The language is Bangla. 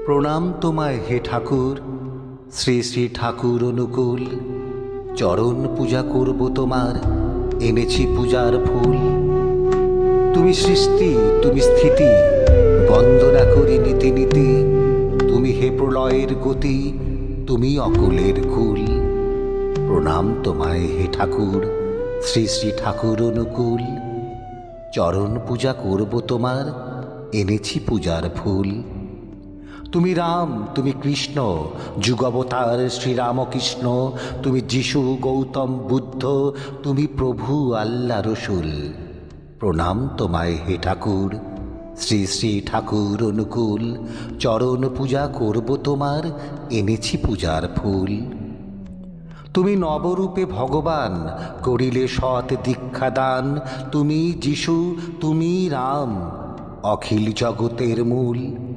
প্রণাম তোমায় হে ঠাকুর, শ্রী শ্রী ঠাকুর অনুকূল। চরণ পূজা করব তোমার, এনেছি পূজার ফুল। তুমি সৃষ্টি, তুমি স্থিতি, বন্দনা করি নীতি নীতি। তুমি হে প্রলয়ের গতি, তুমি অকুলের কুল। প্রণাম তোমায় হে ঠাকুর, শ্রী শ্রী ঠাকুর অনুকূল। চরণ পূজা করব তোমার, এনেছি পূজার ফুল। তুমি রাম, তুমি কৃষ্ণ, যুগবতার শ্রীরামকৃষ্ণ। তুমি যিশু, গৌতম বুদ্ধ, তুমি প্রভু আল্লাহ রসুল। প্রণাম তোমায় হে ঠাকুর, শ্রী শ্রী ঠাকুর অনুকূল। চরণ পূজা করব তোমার, এনেছি পূজার ফুল। তুমি নবরূপে ভগবান, করিলে সৎ দীক্ষাদান। তুমি যিশু, তুমি রাম, অখিল জগতের মূল।